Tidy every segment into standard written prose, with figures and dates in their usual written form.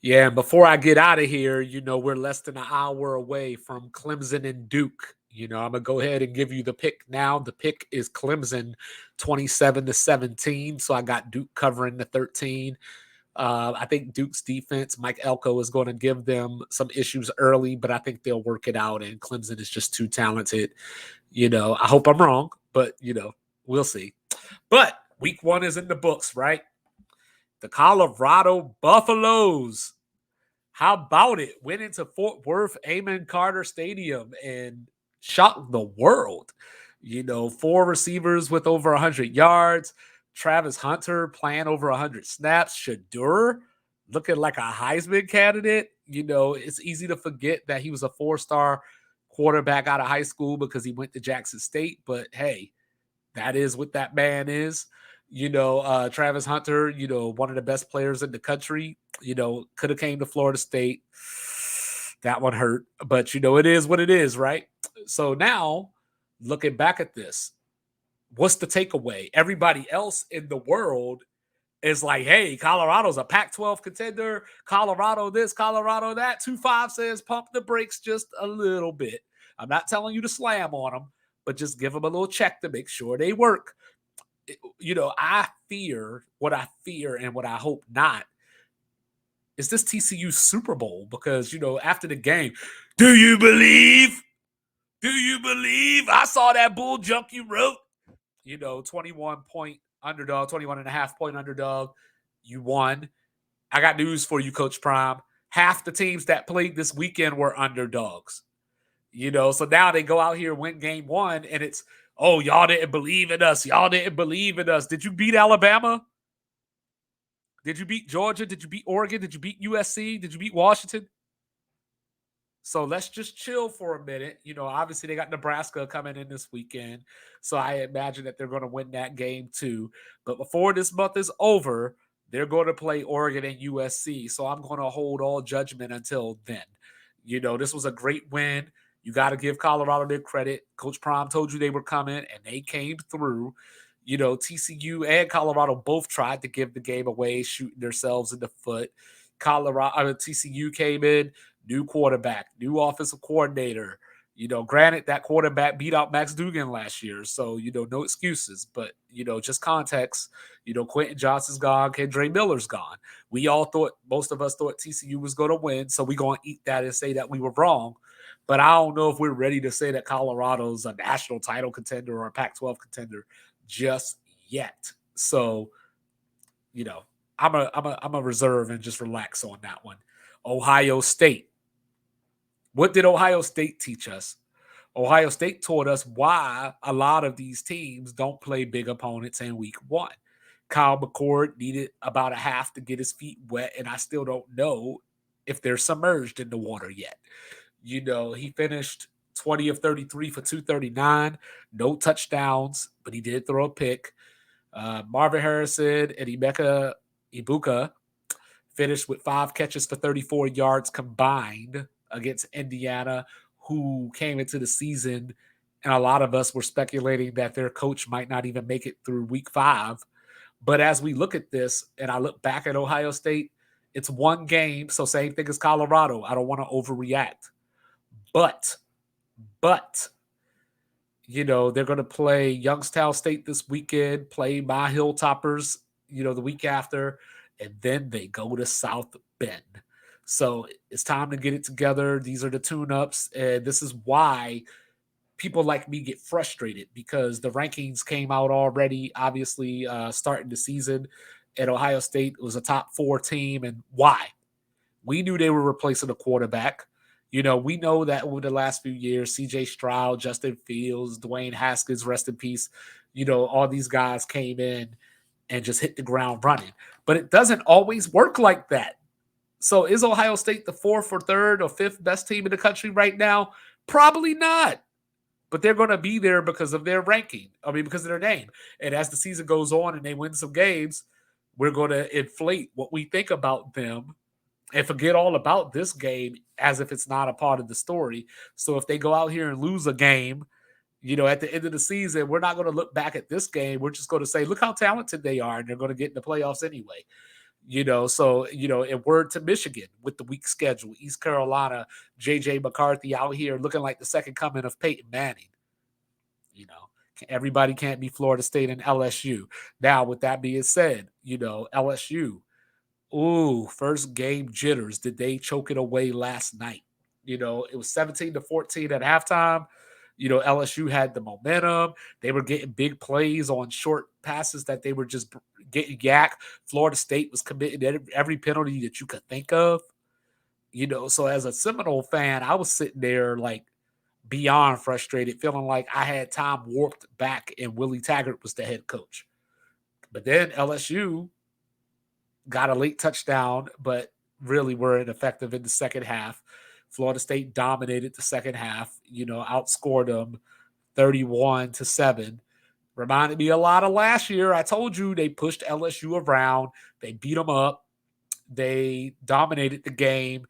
Yeah, and before I get out of here, we're less than an hour away from Clemson and Duke. I'm gonna go ahead and give you the pick now. The pick is Clemson 27-17. So I got Duke covering the 13. I think Duke's defense, Mike Elko, is going to give them some issues early, but I think they'll work it out. And Clemson is just too talented. I hope I'm wrong, but we'll see. But week 1 is in the books, right? The Colorado Buffaloes. How about it? Went into Fort Worth, Amon Carter Stadium, and shocked the world. 4 receivers with over 100 yards. Travis Hunter playing over 100 snaps. Shadur looking like a Heisman candidate. It's easy to forget that he was a 4-star quarterback out of high school because he went to Jackson State. But hey, that is what that man is. Travis Hunter, one of the best players in the country, could have came to Florida State. That one hurt, but it is what it is, right? So now, looking back at this, what's the takeaway? Everybody else in the world is like, hey, Colorado's a Pac-12 contender. Colorado this, Colorado that. 2-5 says pump the brakes just a little bit. I'm not telling you to slam on them, but just give them a little check to make sure they work. I fear and what I hope not is this TCU Super Bowl because, after the game, do you believe? Do you believe? I saw that bull junk you wrote. 21-point underdog, 21.5-point underdog. You won. I got news for you, Coach Prime. Half the teams that played this weekend were underdogs. So now they go out here and win game 1, and it's, oh, y'all didn't believe in us. Y'all didn't believe in us. Did you beat Alabama? Did you beat Georgia? Did you beat Oregon? Did you beat USC? Did you beat Washington? So let's just chill for a minute. Obviously they got Nebraska coming in this weekend. So I imagine that they're going to win that game too. But before this month is over, they're going to play Oregon and USC. So I'm going to hold all judgment until then. This was a great win. You got to give Colorado their credit. Coach Prime told you they were coming, and they came through. TCU and Colorado both tried to give the game away, shooting themselves in the foot. TCU came in, new quarterback, new offensive coordinator. Granted, that quarterback beat out Max Duggan last year, so, no excuses. But, just context, Quentin Johnson's gone, Kendre Miller's gone. Most of us thought TCU was going to win, so we're going to eat that and say that we were wrong. But I don't know if we're ready to say that Colorado's a national title contender or a Pac-12 contender just yet. So, I'm a reserve and just relax on that one. Ohio State. What did Ohio State teach us? Ohio State taught us why a lot of these teams don't play big opponents in week 1. Kyle McCord needed about a half to get his feet wet, and I still don't know if they're submerged in the water yet. He finished 20 of 33 for 239, no touchdowns, but he did throw a pick. Marvin Harrison and Emeka Ibuka finished with 5 catches for 34 yards combined against Indiana, who came into the season, and a lot of us were speculating that their coach might not even make it through week 5. But as we look at this, and I look back at Ohio State, it's one game, so same thing as Colorado. I don't want to overreact. But, they're going to play Youngstown State this weekend, play my Hilltoppers, the week after, and then they go to South Bend. So it's time to get it together. These are the tune-ups, and this is why people like me get frustrated because the rankings came out already, obviously, starting the season, and Ohio State was a top 4 team. And why? We knew they were replacing a quarterback. We know that over the last few years, C.J. Stroud, Justin Fields, Dwayne Haskins, rest in peace, all these guys came in and just hit the ground running. But it doesn't always work like that. So is Ohio State the 4th or 3rd or 5th best team in the country right now? Probably not. But they're going to be there because of their ranking. Because of their name. And as the season goes on and they win some games, we're going to inflate what we think about them and forget all about this game as if it's not a part of the story. So if they go out here and lose a game, at the end of the season, we're not going to look back at this game. We're just going to say, look how talented they are, and they're going to get in the playoffs anyway. So, and word to Michigan with the weak schedule, East Carolina, JJ McCarthy out here looking like the second coming of Peyton Manning. You know, everybody can't be Florida State and LSU. Now, with that being said, LSU, ooh, first game jitters. Did they choke it away last night? It was 17-14 at halftime. LSU had the momentum. They were getting big plays on short passes that they were just getting yak. Florida State was committing every penalty that you could think of. So as a Seminole fan, I was sitting there like beyond frustrated, feeling like I had time warped back and Willie Taggart was the head coach. But then LSU got a late touchdown, but really were ineffective in the second half. Florida State dominated the second half, outscored them 31-7. Reminded me a lot of last year. I told you they pushed LSU around, they beat them up, they dominated the game.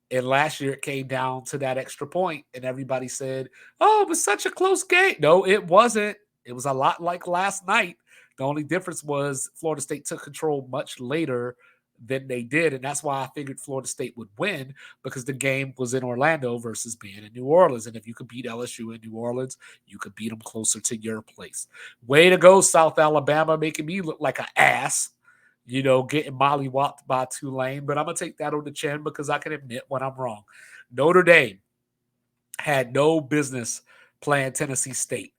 And last year it came down to that extra point, and everybody said, "Oh, it was such a close game." No, it wasn't. It was a lot like last night. The only difference was Florida State took control much later than they did, and that's why I figured Florida State would win, because the game was in Orlando versus being in New Orleans. And if you could beat LSU in New Orleans, you could beat them closer to your place. Way to go, South Alabama, making me look like an ass, getting mollywopped by Tulane. But I'm going to take that on the chin because I can admit when I'm wrong. Notre Dame had no business playing Tennessee State.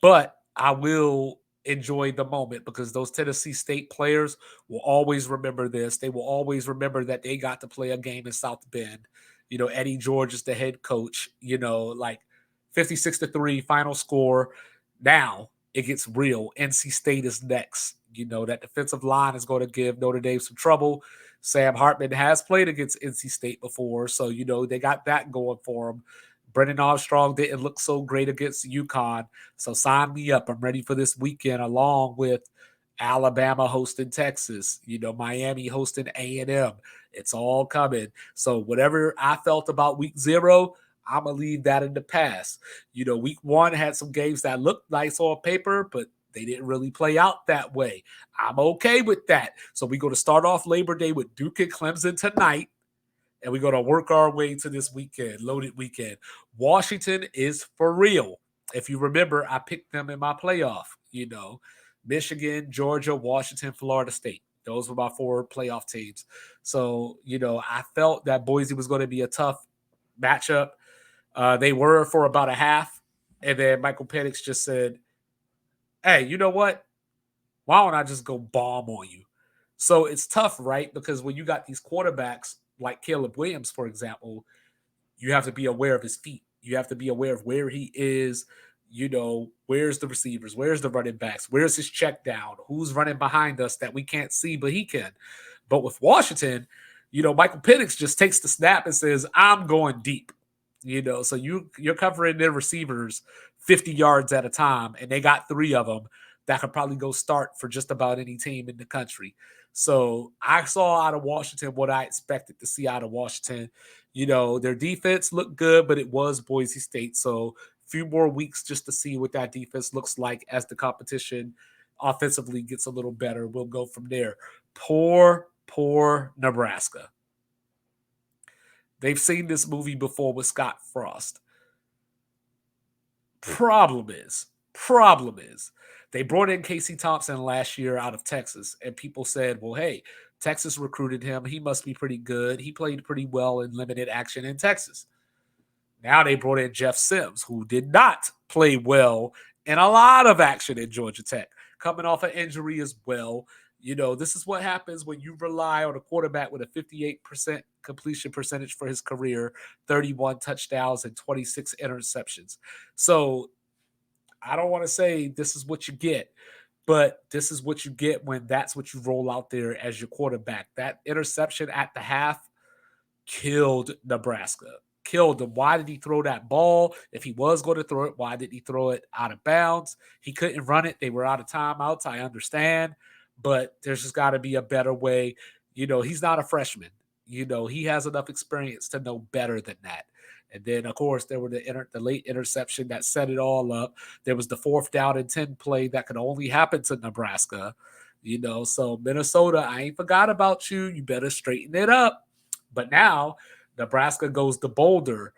But I will enjoy the moment because those Tennessee State players will always remember this. They will always remember that they got to play a game in South Bend. Eddie George is the head coach, like 56-3 final score. Now it gets real. NC State is next. That defensive line is going to give Notre Dame some trouble. Sam Hartman has played against NC State before, so, they got that going for them. Brennan Armstrong didn't look so great against UConn. So sign me up. I'm ready for this weekend, along with Alabama hosting Texas, Miami hosting A&M. It's all coming. So whatever I felt about week 0, I'm going to leave that in the past. Week 1 had some games that looked nice on paper, but they didn't really play out that way. I'm okay with that. So we're going to start off Labor Day with Duke and Clemson tonight. And we're going to work our way to this weekend, loaded weekend. Washington is for real. If you remember, I picked them in my playoff, Michigan, Georgia, Washington, Florida State. Those were my 4 playoff teams. So, I felt that Boise was going to be a tough matchup. They were for about a half. And then Michael Penix just said, "Hey, you know what? Why don't I just go bomb on you?" So it's tough, right? Because when you got these quarterbacks like Caleb Williams, for example, you have to be aware of his feet. You have to be aware of where he is. Where's the receivers? Where's the running backs? Where's his check down? Who's running behind us that we can't see, but he can? But with Washington, Michael Penix just takes the snap and says, "I'm going deep." So you're covering their receivers 50 yards at a time, and they got 3 of them that could probably go start for just about any team in the country. So I saw out of Washington what I expected to see out of Washington. Their defense looked good, but it was Boise State. So a few more weeks just to see what that defense looks like as the competition offensively gets a little better. We'll go from there. Poor Nebraska. They've seen this movie before with Scott Frost. Problem is, they brought in Casey Thompson last year out of Texas, and people said, "Well, hey, Texas recruited him. He must be pretty good. He played pretty well in limited action in Texas." Now they brought in Jeff Sims, who did not play well in a lot of action at Georgia Tech, coming off an injury as well. This is what happens when you rely on a quarterback with a 58% completion percentage for his career, 31 touchdowns, and 26 interceptions. So I don't want to say this is what you get, but this is what you get when that's what you roll out there as your quarterback. That interception at the half killed Nebraska. Killed him. Why did he throw that ball? If he was going to throw it, why did he throw it out of bounds? He couldn't run it. They were out of timeouts. I understand, but there's just got to be a better way. He's not a freshman. He has enough experience to know better than that. And then, of course, there were the late interception that set it all up. There was the 4th down and 10 play that could only happen to Nebraska. So Minnesota, I ain't forgot about you. You better straighten it up. But now Nebraska goes to Boulder,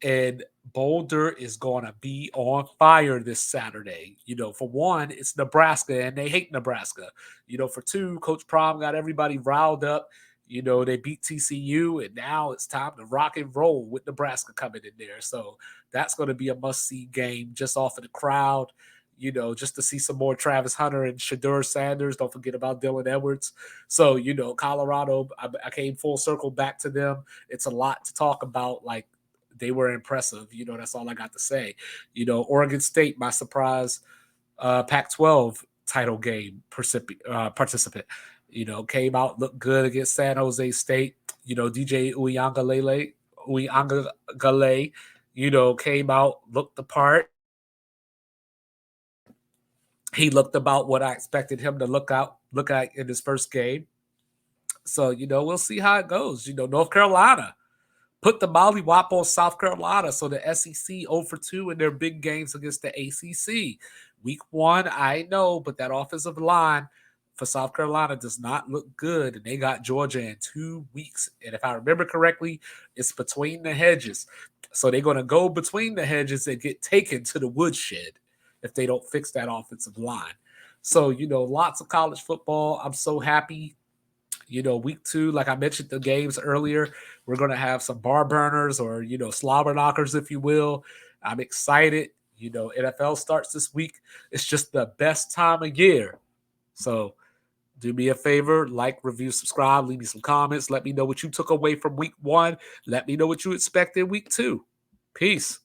and Boulder is going to be on fire this Saturday. For one, it's Nebraska, and they hate Nebraska. For two, Coach Prom got everybody riled up. They beat TCU, and now it's time to rock and roll with Nebraska coming in there. So that's going to be a must-see game just off of the crowd. Just to see some more Travis Hunter and Shadur Sanders. Don't forget about Dylan Edwards. So, Colorado, I came full circle back to them. It's a lot to talk about. Like, they were impressive. That's all I got to say. Oregon State, my surprise Pac-12 title game participant, came out, looked good against San Jose State. DJ Uyangale, came out, looked the part. He looked about what I expected him to look at in his first game. So, we'll see how it goes. North Carolina put the mollywop on South Carolina. So the SEC 0 for 2 in their big games against the ACC. Week 1, I know, but that offensive line for South Carolina does not look good. And they got Georgia in 2 weeks. And if I remember correctly, it's between the hedges. So they're going to go between the hedges and get taken to the woodshed if they don't fix that offensive line. So, lots of college football. I'm so happy. Week 2, like I mentioned the games earlier, we're going to have some bar burners or, slobber knockers, if you will. I'm excited. NFL starts this week. It's just the best time of year. So do me a favor, like, review, subscribe, leave me some comments. Let me know what you took away from week 1. Let me know what you expect in week 2. Peace.